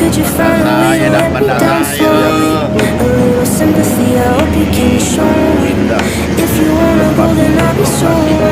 Could you find a way to let me down slowly? A little sympathy, I hope you can show me. If you wanna go, then I'll be so